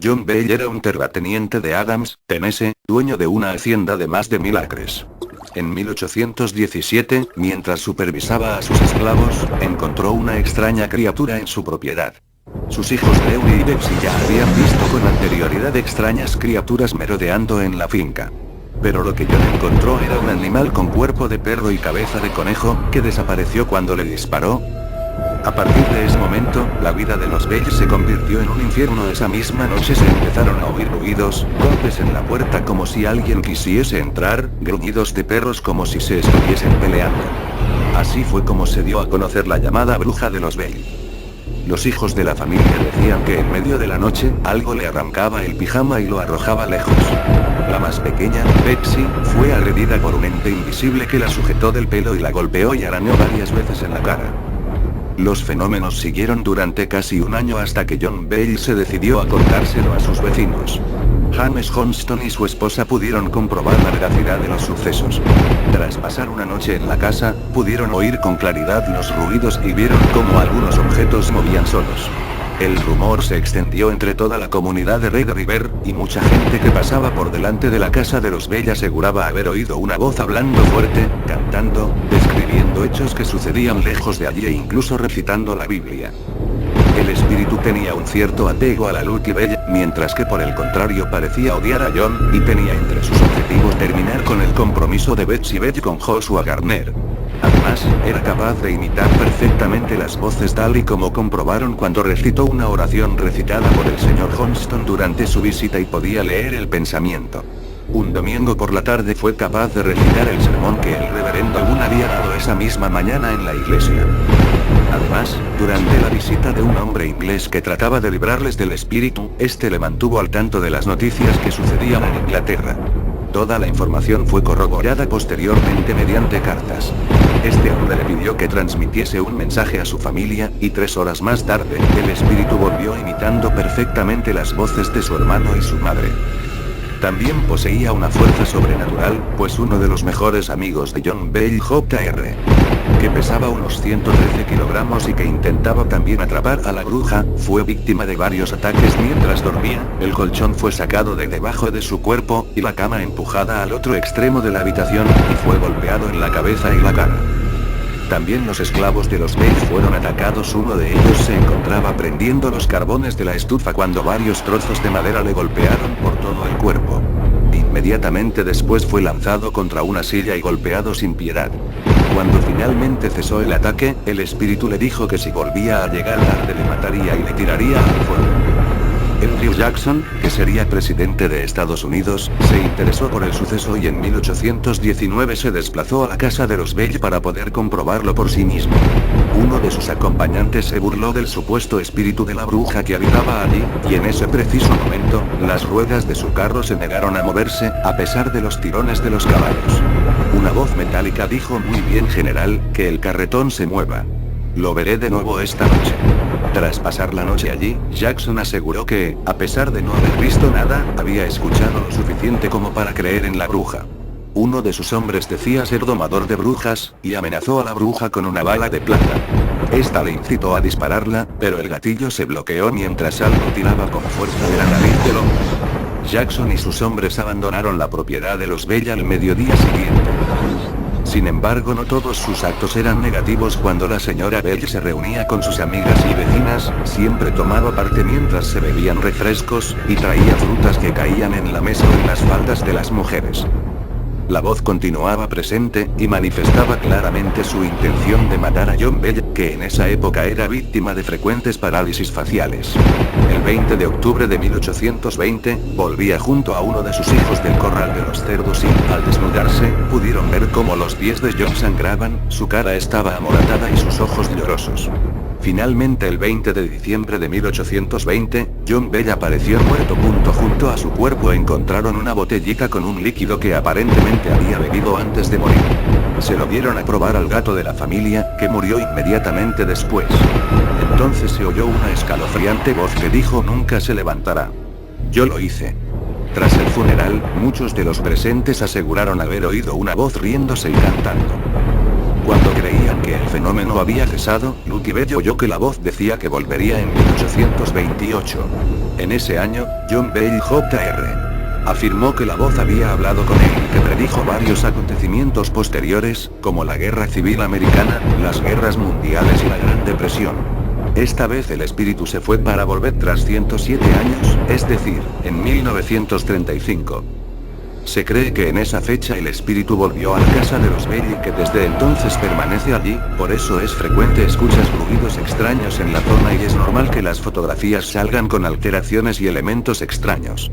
John Bell era un terrateniente de Adams, Tennessee, dueño de una hacienda de más de 1000 acres. En 1817, mientras supervisaba a sus esclavos, encontró una extraña criatura en su propiedad. Sus hijos Leury y Betsy ya habían visto con anterioridad extrañas criaturas merodeando en la finca. Pero lo que John encontró era un animal con cuerpo de perro y cabeza de conejo, que desapareció cuando le disparó. A partir de ese momento, la vida de los Bell se convirtió en un infierno. Esa misma noche se empezaron a oír ruidos, golpes en la puerta como si alguien quisiese entrar, gruñidos de perros como si se estuviesen peleando. Así fue como se dio a conocer la llamada bruja de los Bell. Los hijos de la familia decían que en medio de la noche, algo le arrancaba el pijama y lo arrojaba lejos. La más pequeña, Betsy, fue agredida por un ente invisible que la sujetó del pelo y la golpeó y arañó varias veces en la cara. Los fenómenos siguieron durante casi un año hasta que John Bell se decidió a contárselo a sus vecinos. James Johnston y su esposa pudieron comprobar la veracidad de los sucesos. Tras pasar una noche en la casa, pudieron oír con claridad los ruidos y vieron cómo algunos objetos movían solos. El rumor se extendió entre toda la comunidad de Red River, y mucha gente que pasaba por delante de la casa de los Bell aseguraba haber oído una voz hablando fuerte, cantando, describiendo hechos que sucedían lejos de allí e incluso recitando la Biblia. El espíritu tenía un cierto apego a la Lucky Bell, mientras que por el contrario parecía odiar a John, y tenía entre sus objetivos terminar con el compromiso de Betsy Bell con Joshua Garner. Además, era capaz de imitar perfectamente las voces tal y como comprobaron cuando recitó una oración recitada por el señor Johnston durante su visita y podía leer el pensamiento. Un domingo por la tarde fue capaz de recitar el sermón que el reverendo Gunn había dado esa misma mañana en la iglesia. Además, durante la visita de un hombre inglés que trataba de librarles del espíritu, este le mantuvo al tanto de las noticias que sucedían en Inglaterra. Toda la información fue corroborada posteriormente mediante cartas. Este hombre le pidió que transmitiese un mensaje a su familia, y 3 horas más tarde, el espíritu volvió imitando perfectamente las voces de su hermano y su madre. También poseía una fuerza sobrenatural, pues uno de los mejores amigos de John Bell, Jr., que pesaba unos 113 kilogramos y que intentaba también atrapar a la bruja, fue víctima de varios ataques mientras dormía. El colchón fue sacado de debajo de su cuerpo, y la cama empujada al otro extremo de la habitación, y fue golpeado en la cabeza y la cara. También los esclavos de los Bell fueron atacados. Uno de ellos se encontraba prendiendo los carbones de la estufa cuando varios trozos de madera le golpearon por todo el cuerpo. Inmediatamente después fue lanzado contra una silla y golpeado sin piedad. Cuando finalmente cesó el ataque, el espíritu le dijo que si volvía a llegar tarde le mataría y le tiraría al fuego. Andrew Jackson, que sería presidente de Estados Unidos, se interesó por el suceso y en 1819 se desplazó a la casa de los Bell para poder comprobarlo por sí mismo. Uno de sus acompañantes se burló del supuesto espíritu de la bruja que habitaba allí, y en ese preciso momento, las ruedas de su carro se negaron a moverse, a pesar de los tirones de los caballos. Una voz metálica dijo: "Muy bien, general, que el carretón se mueva. Lo veré de nuevo esta noche". Tras pasar la noche allí, Jackson aseguró que, a pesar de no haber visto nada, había escuchado lo suficiente como para creer en la bruja. Uno de sus hombres decía ser domador de brujas, y amenazó a la bruja con una bala de plata. Esta le incitó a dispararla, pero el gatillo se bloqueó mientras algo tiraba con fuerza de la nariz del hombre. Jackson y sus hombres abandonaron la propiedad de los Bell al mediodía siguiente. Sin embargo, no todos sus actos eran negativos. Cuando la señora Bell se reunía con sus amigas y vecinas, siempre tomaba parte mientras se bebían refrescos, y traía frutas que caían en la mesa o en las faldas de las mujeres. La voz continuaba presente, y manifestaba claramente su intención de matar a John Bell, que en esa época era víctima de frecuentes parálisis faciales. El 20 de octubre de 1820, volvía junto a uno de sus hijos del corral de los cerdos y, al desnudarse, pudieron ver cómo los pies de John sangraban, su cara estaba amoratada y sus ojos llorosos. Finalmente, el 20 de diciembre de 1820, John Bell apareció muerto. Junto a su cuerpo encontraron una botellita con un líquido que aparentemente había bebido antes de morir. Se lo dieron a probar al gato de la familia, que murió inmediatamente después. Entonces se oyó una escalofriante voz que dijo: "Nunca se levantará". Yo lo hice. Tras el funeral, muchos de los presentes aseguraron haber oído una voz riéndose y cantando. Cuando creían que el fenómeno había cesado, Lucky Bell oyó que la voz decía que volvería en 1828. En ese año, John Bell Jr. afirmó que la voz había hablado con él y que predijo varios acontecimientos posteriores, como la Guerra Civil Americana, las guerras mundiales y la Gran Depresión. Esta vez el espíritu se fue para volver tras 107 años, es decir, en 1935. Se cree que en esa fecha el espíritu volvió a la casa de los Bell y que desde entonces permanece allí, por eso es frecuente escuchas ruidos extraños en la zona y es normal que las fotografías salgan con alteraciones y elementos extraños.